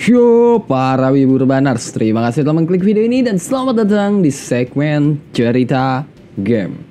Yo, para wibu urbaners, terima kasih telah mengklik video ini dan selamat datang di segmen cerita game.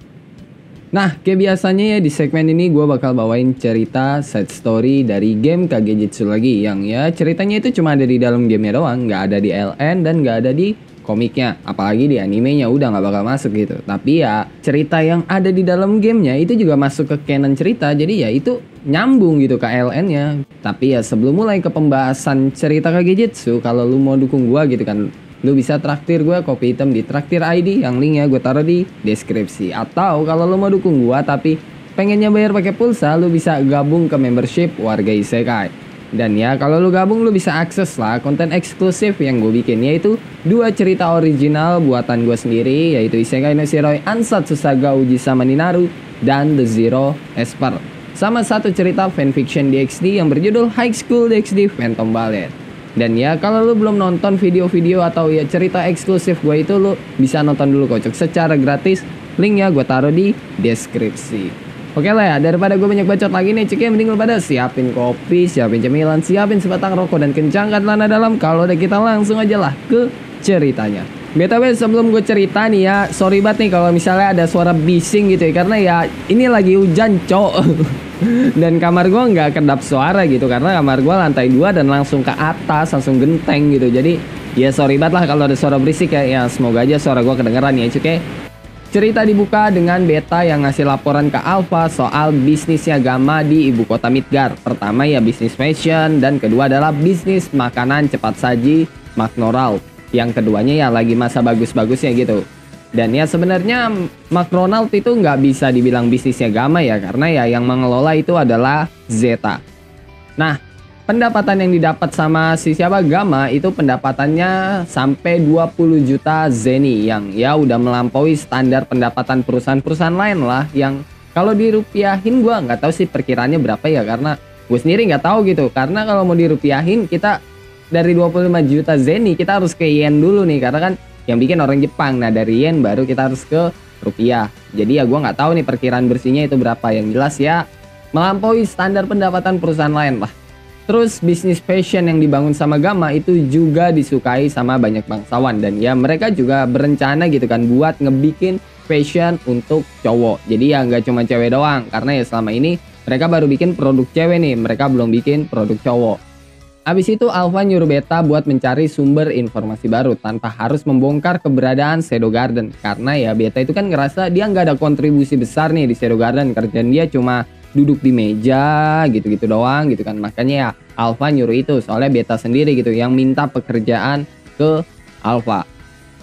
Nah, kayak biasanya ya di segmen ini gue bakal bawain cerita side story dari game Kagejitsu lagi, yang ya ceritanya itu cuma ada di dalam gamenya doang, nggak ada di LN dan nggak ada di komiknya, apalagi di animenya udah nggak bakal masuk gitu. Tapi ya cerita yang ada di dalam gamenya itu juga masuk ke canon cerita, jadi ya itu nyambung gitu ke LN-nya. Tapi ya sebelum mulai ke pembahasan cerita Kagejitsu, kalau lu mau dukung gua gitu kan, lu bisa traktir gua kopi hitam di Traktir ID, yang linknya gue taruh di deskripsi. Atau kalau lu mau dukung gua tapi pengennya bayar pakai pulsa, lu bisa gabung ke membership Warga Isekai. Dan ya kalau lu gabung lu bisa akses lah konten eksklusif yang gue bikin, yaitu 2 cerita original buatan gue sendiri, yaitu Isekai no Shiroi Ansatsu Saga Uji Sama Ninaru dan The Zero Esper, sama 1 cerita fanfiction DxD yang berjudul High School DxD Phantom Ballet. Dan ya kalau lu belum nonton video-video atau ya cerita eksklusif gue itu, lu bisa nonton dulu kocok secara gratis, linknya gue taruh di deskripsi. Oke lah ya, daripada gue banyak bacot lagi nih, ceknya mending lu pada siapin kopi, siapin cemilan, siapin sebatang rokok, dan kencangkan celana dalam. Kalau udah kita langsung aja lah ke ceritanya. BTW sebelum gue cerita nih ya, sorry banget nih kalau misalnya ada suara bising gitu ya, karena ya ini lagi hujan cok. Dan kamar gue nggak kedap suara gitu, karena kamar gue lantai 2 dan langsung ke atas, langsung genteng gitu. Jadi ya sorry banget lah kalau ada suara berisik ya, semoga aja suara gue kedengeran ya cek. Cerita dibuka dengan Beta yang ngasih laporan ke Alpha soal bisnisnya Gamma di ibu kota Midgar. Pertama ya bisnis fashion, dan kedua adalah bisnis makanan cepat saji McDonald. Yang keduanya ya lagi masa bagus-bagusnya gitu. Dan ya sebenarnya McDonald itu nggak bisa dibilang bisnisnya Gamma ya, karena ya yang mengelola itu adalah Zeta. Nah, pendapatan yang didapat sama si siapa Gamma itu pendapatannya sampai 20 juta zeni, yang ya udah melampaui standar pendapatan perusahaan-perusahaan lain lah. Yang kalau dirupiahin gue nggak tahu sih perkiraannya berapa ya, karena gue sendiri nggak tahu gitu. Karena kalau mau dirupiahin kita dari 25 juta zeni kita harus ke yen dulu nih, karena kan yang bikin orang Jepang. Nah dari yen baru kita harus ke rupiah. Jadi ya gue nggak tahu nih perkiraan bersihnya itu berapa. Yang jelas ya melampaui standar pendapatan perusahaan lain lah. Terus bisnis fashion yang dibangun sama Gamma itu juga disukai sama banyak bangsawan, dan ya mereka juga berencana gitu kan buat ngebikin fashion untuk cowok. Jadi ya nggak cuma cewek doang, karena ya selama ini mereka baru bikin produk cewek nih, mereka belum bikin produk cowok. Abis itu Alpha nyuruh Beta buat mencari sumber informasi baru tanpa harus membongkar keberadaan Shadow Garden, karena ya Beta itu kan ngerasa dia nggak ada kontribusi besar nih di Shadow Garden, kerjaan dia cuma duduk di meja gitu-gitu doang gitu kan. Makanya ya Alpha nyuruh itu, soalnya Beta sendiri gitu yang minta pekerjaan ke Alpha.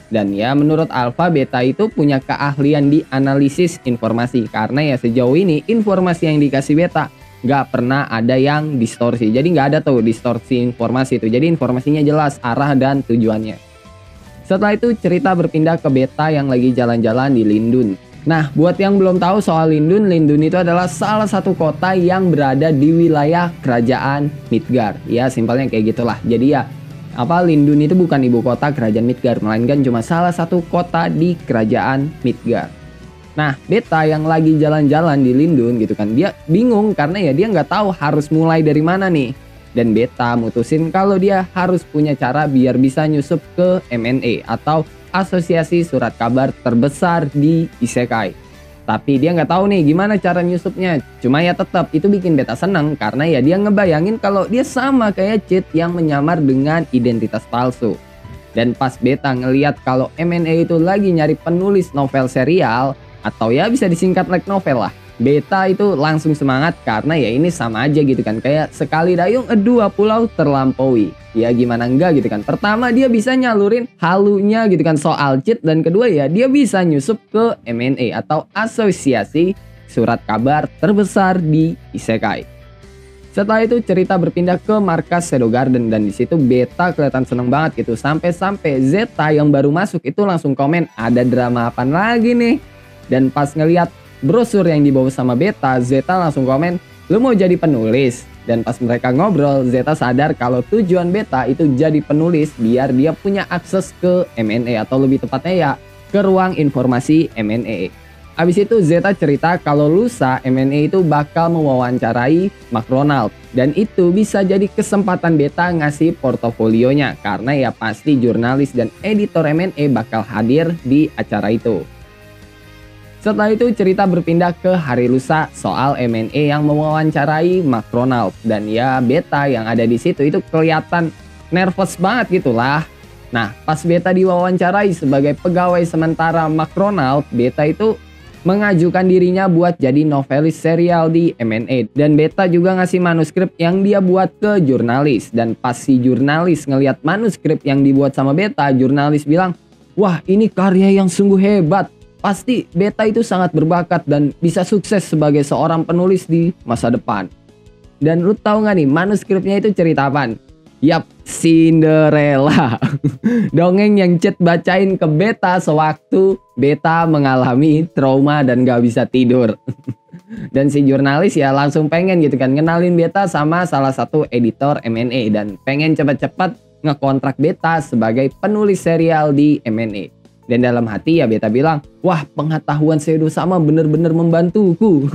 Dan ya menurut Alpha, Beta itu punya keahlian di analisis informasi, karena ya sejauh ini informasi yang dikasih Beta nggak pernah ada yang distorsi. Jadi nggak ada tuh distorsi informasi itu, jadi informasinya jelas arah dan tujuannya. Setelah itu cerita berpindah ke Beta yang lagi jalan-jalan di Lindun. Nah, buat yang belum tahu soal Lindun, Lindun itu adalah salah satu kota yang berada di wilayah kerajaan Midgar. Ya, simpelnya kayak gitulah. Jadi ya, Lindun itu bukan ibu kota kerajaan Midgar, melainkan cuma salah satu kota di kerajaan Midgar. Nah, Beta yang lagi jalan-jalan di Lindun gitu kan, dia bingung karena ya dia nggak tahu harus mulai dari mana nih. Dan Beta mutusin kalau dia harus punya cara biar bisa nyusup ke MNA atau Asosiasi Surat Kabar terbesar di Isekai. Tapi dia nggak tahu nih gimana cara nyusupnya. Cuma ya tetap itu bikin Beta seneng, karena ya dia ngebayangin kalau dia sama kayak Cheat yang menyamar dengan identitas palsu. Dan pas Beta ngeliat kalau MNA itu lagi nyari penulis novel serial, atau ya bisa disingkat light novel lah, Beta itu langsung semangat, karena ya ini sama aja gitu kan, kayak sekali dayung dua pulau terlampaui. Ya gimana enggak gitu kan. Pertama dia bisa nyalurin halunya gitu kan soal Cheat, dan kedua ya dia bisa nyusup ke MNA atau Asosiasi Surat Kabar terbesar di Isekai. Setelah itu cerita berpindah ke markas Shadow Garden, dan di situ Beta kelihatan seneng banget gitu, sampai Zeta yang baru masuk itu langsung komen ada drama apa lagi nih. Dan pas ngeliat brosur yang dibawa sama Beta, Zeta langsung komen, lu mau jadi penulis? Dan pas mereka ngobrol, Zeta sadar kalau tujuan Beta itu jadi penulis biar dia punya akses ke MNA, atau lebih tepatnya ya ke ruang informasi MNA. Abis itu Zeta cerita kalau lusa MNE itu bakal mewawancarai McDonald. Dan itu bisa jadi kesempatan Beta ngasih portofolionya. Karena ya pasti jurnalis dan editor MNE bakal hadir di acara itu. Setelah itu cerita berpindah ke hari lusa soal MNE yang mewawancarai McDonald. Dan ya Beta yang ada di situ itu kelihatan nervous banget gitulah. Nah pas Beta diwawancarai sebagai pegawai sementara McDonald, Beta itu mengajukan dirinya buat jadi novelis serial di MNE. Dan Beta juga ngasih manuskrip yang dia buat ke jurnalis. Dan pas si jurnalis ngelihat manuskrip yang dibuat sama Beta, jurnalis bilang, wah ini karya yang sungguh hebat. Pasti Beta itu sangat berbakat dan bisa sukses sebagai seorang penulis di masa depan. Dan lu tahu gak nih manuskripnya itu cerita apaan? Yap, Cinderella. Dongeng yang Cid bacain ke Beta sewaktu Beta mengalami trauma dan gak bisa tidur. Dan si jurnalis ya langsung pengen gitu kan ngenalin Beta sama salah satu editor MNE. Dan pengen cepet-cepet ngekontrak Beta sebagai penulis serial di MNE. Dan dalam hati ya Beta bilang, wah pengetahuan Shadow sama bener-bener membantuku.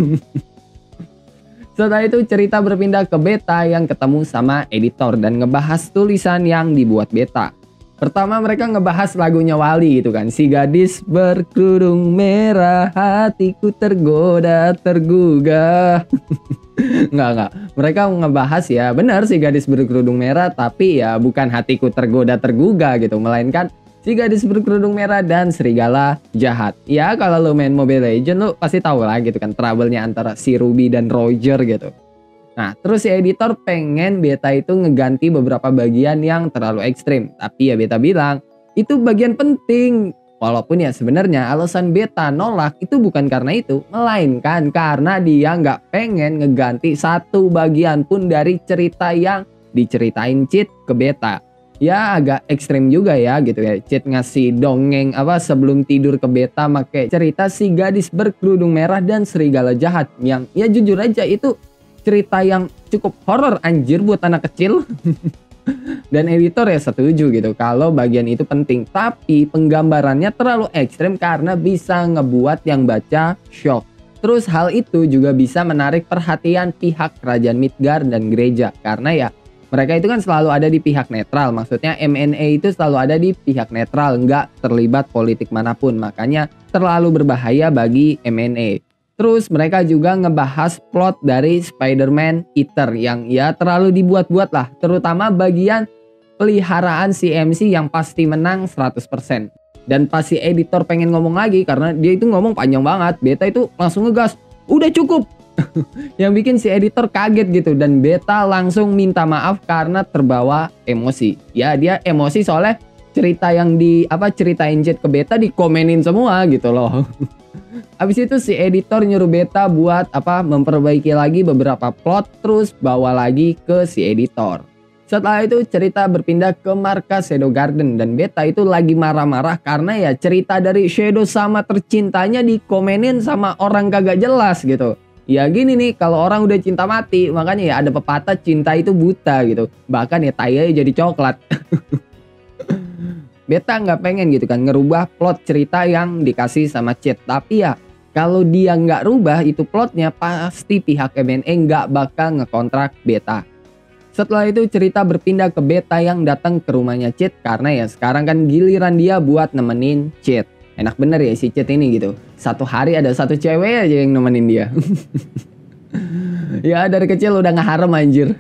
Setelah itu cerita berpindah ke Beta yang ketemu sama editor dan ngebahas tulisan yang dibuat Beta. Pertama mereka ngebahas lagunya Wali gitu kan. Si gadis berkerudung merah, hatiku tergoda tergugah. Enggak. Mereka ngebahas ya benar si gadis berkerudung merah, tapi ya bukan hatiku tergoda tergugah gitu. Melainkan si gadis berkerudung merah dan serigala jahat. Ya kalau lo main Mobile Legends lo pasti tahu lah gitu kan trouble-nya antara si Ruby dan Roger gitu. Nah terus si editor pengen Beta itu ngeganti beberapa bagian yang terlalu ekstrim. Tapi ya Beta bilang itu bagian penting. Walaupun ya sebenarnya alasan Beta nolak itu bukan karena itu. Melainkan karena dia nggak pengen ngeganti satu bagian pun dari cerita yang diceritain Cid ke Beta. Ya agak ekstrim juga ya gitu ya. Cid ngasih dongeng sebelum tidur ke Beta make cerita si gadis berkerudung merah dan serigala jahat. Yang ya jujur aja itu cerita yang cukup horor anjir buat anak kecil. Dan editor ya setuju gitu kalau bagian itu penting. Tapi penggambarannya terlalu ekstrim karena bisa ngebuat yang baca shock. Terus hal itu juga bisa menarik perhatian pihak kerajaan Midgard dan gereja. Karena ya mereka itu kan selalu ada di pihak netral. Maksudnya MNE itu selalu ada di pihak netral. Nggak terlibat politik manapun. Makanya terlalu berbahaya bagi MNE. Terus mereka juga ngebahas plot dari Spider-Man Eater. Yang ya terlalu dibuat-buat lah. Terutama bagian peliharaan si MC yang pasti menang 100%. Dan pas si editor pengen ngomong lagi. Karena dia itu ngomong panjang banget. Beta itu langsung ngegas. Udah cukup. Yang bikin si editor kaget gitu. Dan Beta langsung minta maaf karena terbawa emosi. Ya dia emosi soalnya cerita yang ceritain Cid ke Beta dikomenin semua gitu loh. Habis itu si editor nyuruh Beta buat memperbaiki lagi beberapa plot. Terus bawa lagi ke si editor. Setelah itu cerita berpindah ke markas Shadow Garden. Dan Beta itu lagi marah-marah karena ya cerita dari Shadow sama tercintanya dikomenin sama orang kagak jelas gitu. Ya gini nih, kalau orang udah cinta mati, makanya ya ada pepatah cinta itu buta gitu. Bahkan ya tai jadi coklat. Beta nggak pengen gitu kan ngerubah plot cerita yang dikasih sama Cid. Tapi ya kalau dia nggak rubah itu plotnya, pasti pihak MNE nggak bakal ngekontrak Beta. Setelah itu cerita berpindah ke Beta yang datang ke rumahnya Cid. Karena ya sekarang kan giliran dia buat nemenin Cid. Enak bener ya si Cid ini gitu. Satu hari ada satu cewek aja yang nemenin dia. Ya dari kecil udah ngeharem anjir.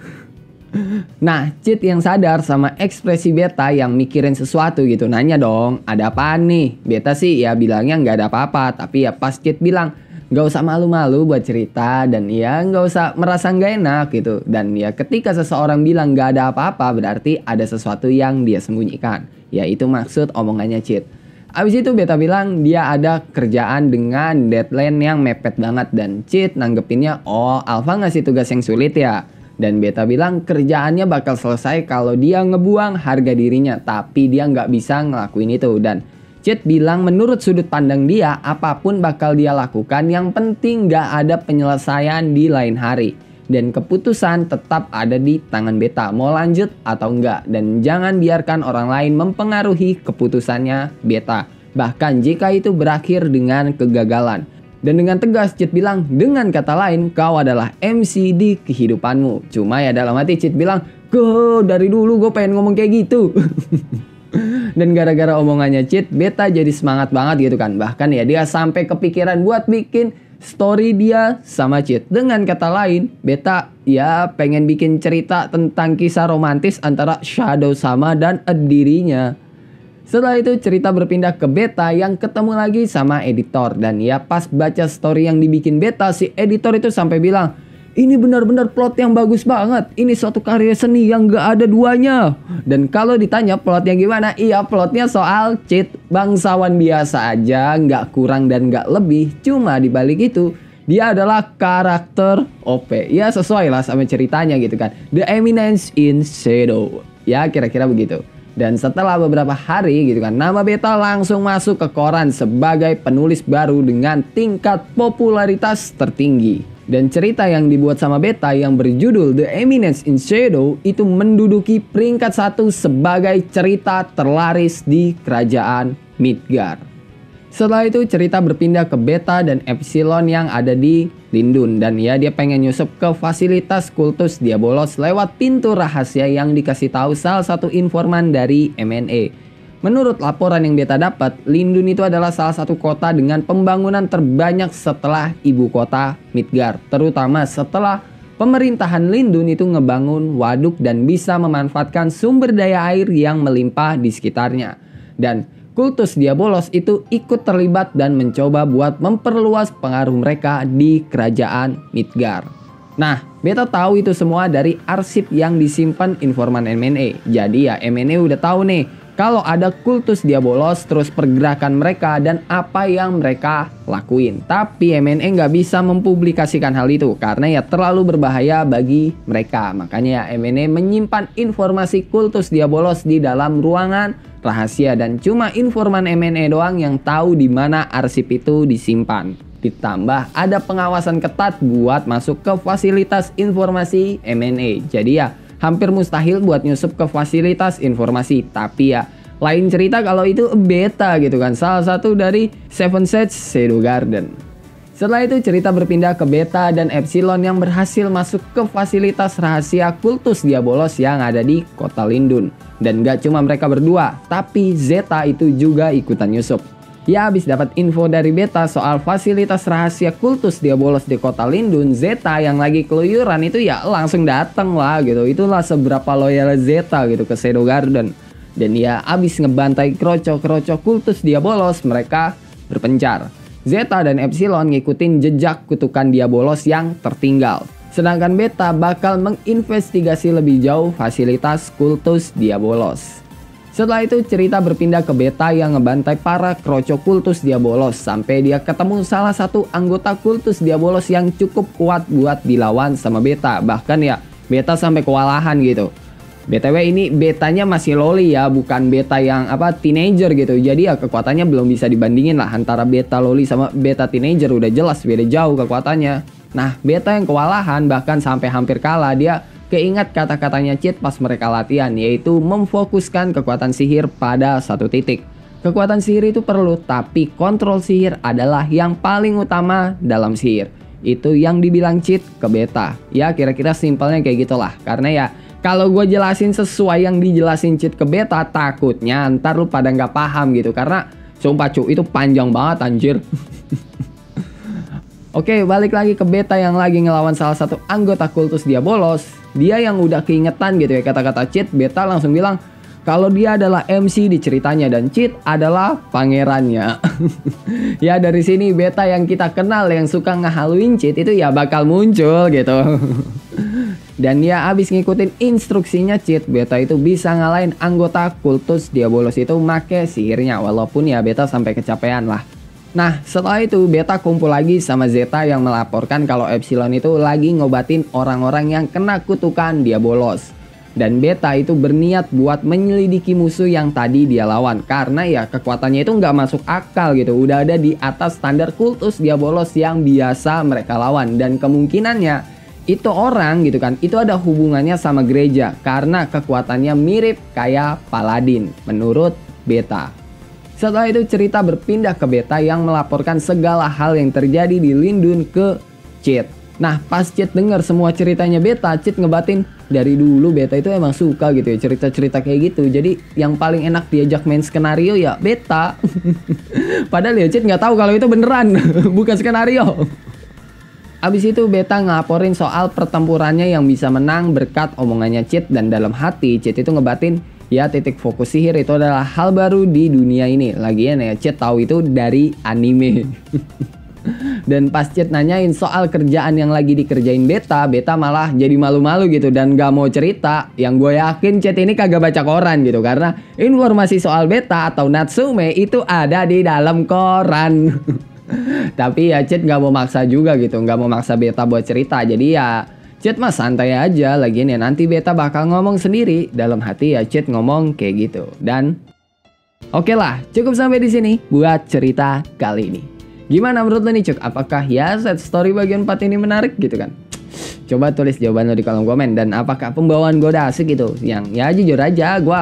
Nah Cid yang sadar sama ekspresi Beta yang mikirin sesuatu gitu. Nanya dong, ada apaan nih? Beta sih ya bilangnya nggak ada apa-apa. Tapi ya pas Cid bilang gak usah malu-malu buat cerita. Dan ya gak usah merasa gak enak gitu. Dan ya ketika seseorang bilang gak ada apa-apa, berarti ada sesuatu yang dia sembunyikan. Ya itu maksud omongannya Cid. Abis itu Beta bilang dia ada kerjaan dengan deadline yang mepet banget. Dan Cid nanggepinnya, oh Alpha ngasih tugas yang sulit ya. Dan Beta bilang kerjaannya bakal selesai kalau dia ngebuang harga dirinya. Tapi dia nggak bisa ngelakuin itu. Dan Cid bilang menurut sudut pandang dia apapun bakal dia lakukan. Yang penting nggak ada penyelesaian di lain hari. Dan keputusan tetap ada di tangan Beta, mau lanjut atau enggak. Dan jangan biarkan orang lain mempengaruhi keputusannya Beta. Bahkan jika itu berakhir dengan kegagalan. Dan dengan tegas Cid bilang, dengan kata lain kau adalah MC di kehidupanmu. Cuma ya dalam hati Cid bilang, dari dulu gue pengen ngomong kayak gitu. Dan gara-gara omongannya Cid, Beta jadi semangat banget gitu kan. Bahkan ya dia sampai kepikiran buat bikin story dia sama Cid. Dengan kata lain, Beta ya pengen bikin cerita tentang kisah romantis antara Shadow sama dan dirinya. Setelah itu cerita berpindah ke Beta yang ketemu lagi sama editor. Dan ya pas baca story yang dibikin Beta, si editor itu sampai bilang, ini benar-benar plot yang bagus banget. Ini suatu karya seni yang gak ada duanya. Dan kalau ditanya plotnya gimana? Iya, plotnya soal Cid, bangsawan biasa aja, gak kurang dan gak lebih. Cuma dibalik itu dia adalah karakter OP. Ya sesuai lah sama ceritanya gitu kan. The Eminence in Shadow. Ya kira-kira begitu. Dan setelah beberapa hari gitu kan, nama Beta langsung masuk ke koran sebagai penulis baru dengan tingkat popularitas tertinggi. Dan cerita yang dibuat sama Beta yang berjudul The Eminence in Shadow itu menduduki peringkat 1 sebagai cerita terlaris di kerajaan Midgard. Setelah itu cerita berpindah ke Beta dan Epsilon yang ada di Lindun. Dan ya dia pengen nyusup ke fasilitas kultus Diabolos lewat pintu rahasia yang dikasih tahu salah satu informan dari MNE. Menurut laporan yang Beta dapat, Lindun itu adalah salah satu kota dengan pembangunan terbanyak setelah ibu kota Midgard. Terutama setelah pemerintahan Lindun itu ngebangun waduk dan bisa memanfaatkan sumber daya air yang melimpah di sekitarnya. Dan kultus Diabolos itu ikut terlibat dan mencoba buat memperluas pengaruh mereka di kerajaan Midgard. Nah, Beta tahu itu semua dari arsip yang disimpan informan MNE. Jadi ya MNE udah tahu nih kalau ada kultus Diabolos, terus pergerakan mereka dan apa yang mereka lakuin. Tapi MNE nggak bisa mempublikasikan hal itu karena ya terlalu berbahaya bagi mereka. Makanya ya MNE menyimpan informasi kultus Diabolos di dalam ruangan rahasia dan cuma informan MNE doang yang tahu di mana arsip itu disimpan. Ditambah ada pengawasan ketat buat masuk ke fasilitas informasi MNE. Jadi ya hampir mustahil buat nyusup ke fasilitas informasi. Tapi ya lain cerita kalau itu Beta gitu kan, salah satu dari Seven Sets Shadow Garden. Setelah itu cerita berpindah ke Beta dan Epsilon yang berhasil masuk ke fasilitas rahasia kultus Diabolos yang ada di kota Lindun. Dan gak cuma mereka berdua, tapi Zeta itu juga ikutan nyusup. Ya habis dapat info dari Beta soal fasilitas rahasia kultus Diabolos di kota Lindun, Zeta yang lagi keluyuran itu ya langsung dateng lah gitu. Itulah seberapa loyal Zeta gitu ke Shadow Garden. Dan ya abis ngebantai kroco-kroco kultus Diabolos, mereka berpencar. Zeta dan Epsilon ngikutin jejak kutukan Diabolos yang tertinggal. Sedangkan Beta bakal menginvestigasi lebih jauh fasilitas kultus Diabolos. Setelah itu cerita berpindah ke Beta yang ngebantai para kroco kultus Diabolos sampai dia ketemu salah satu anggota kultus Diabolos yang cukup kuat buat dilawan sama Beta. Bahkan ya Beta sampai kewalahan gitu. BTW ini Betanya masih loli ya, bukan Beta yang teenager gitu. Jadi ya kekuatannya belum bisa dibandingin lah antara Beta loli sama Beta teenager, udah jelas beda jauh kekuatannya. Nah, Beta yang kewalahan bahkan sampai hampir kalah, dia keingat kata-katanya Cid pas mereka latihan, yaitu memfokuskan kekuatan sihir pada satu titik. Kekuatan sihir itu perlu, tapi kontrol sihir adalah yang paling utama dalam sihir. Itu yang dibilang Cid ke Beta. Ya kira-kira simpelnya kayak gitulah. Karena ya kalau gue jelasin sesuai yang dijelasin Cid ke Beta, takutnya ntar lu pada nggak paham gitu. Karena sumpah cu, itu panjang banget anjir. Oke, balik lagi ke Beta yang lagi ngelawan salah satu anggota kultus Diabolos. Dia yang udah keingetan gitu ya kata-kata Cid. Beta langsung bilang kalau dia adalah MC di ceritanya dan Cid adalah pangerannya. Ya dari sini Beta yang kita kenal yang suka ngehaluin Cid itu ya bakal muncul gitu. Dan ya abis ngikutin instruksinya Cid, Beta itu bisa ngalahin anggota kultus Diabolos itu make sihirnya. Walaupun ya Beta sampai kecapean lah. Nah setelah itu Beta kumpul lagi sama Zeta yang melaporkan kalau Epsilon itu lagi ngobatin orang-orang yang kena kutukan Diabolos. Dan Beta itu berniat buat menyelidiki musuh yang tadi dia lawan. Karena ya kekuatannya itu nggak masuk akal gitu. Udah ada di atas standar kultus Diabolos yang biasa mereka lawan. Dan kemungkinannya itu orang gitu kan, itu ada hubungannya sama gereja. Karena kekuatannya mirip kayak Paladin menurut Beta. Setelah itu cerita berpindah ke beta yang melaporkan segala hal yang terjadi di Lindun ke Cid. Nah pas Cid denger semua ceritanya beta, Cid ngebatin dari dulu beta itu emang suka gitu ya cerita-cerita kayak gitu. Jadi yang paling enak diajak main skenario ya beta. Padahal ya Cid nggak tahu kalau itu beneran bukan skenario. Abis itu beta ngelaporin soal pertempurannya yang bisa menang berkat omongannya Cid, dan dalam hati Cid itu ngebatin ya titik fokus sihir itu adalah hal baru di dunia ini. Lagian ya Cid tahu itu dari anime. Dan pas Cid nanyain soal kerjaan yang lagi dikerjain beta, beta malah jadi malu-malu gitu dan gak mau cerita. Yang gue yakin Cid ini kagak baca koran gitu, karena informasi soal beta atau Natsume itu ada di dalam koran. Tapi ya Cid gak mau maksa juga gitu, gak mau maksa beta buat cerita. Jadi ya Cid mah santai aja. Lagian ya nanti beta bakal ngomong sendiri. Dalam hati ya Cid ngomong kayak gitu. Dan oke lah, cukup sampai di sini buat cerita kali ini. Gimana menurut lo nih Cuk? Apakah ya set story bagian 4 ini menarik gitu kan? Coba tulis jawaban lo di kolom komen. Dan apakah pembawaan gue udah asik gitu? Yang ya jujur aja gue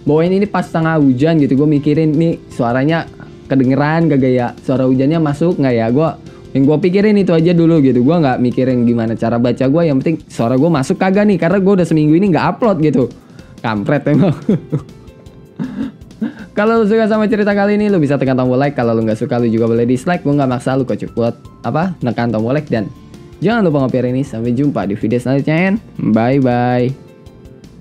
bawain ini pas tengah hujan gitu. Gue mikirin nih suaranya kedengeran gak ya? Suara hujannya masuk gak ya? Yang gue pikirin itu aja dulu gitu. Gue gak mikirin gimana cara baca gue. Yang penting suara gue masuk kagak nih. Karena gue udah seminggu ini gak upload gitu. Kampret emang. Kalau lu suka sama cerita kali ini, lu bisa tekan tombol like. Kalau lu nggak suka, lu juga boleh dislike. Gue nggak maksa lu kok, buat apa? Tekan tombol like dan jangan lupa ngopi hari ini. Sampai jumpa di video selanjutnya. Bye bye.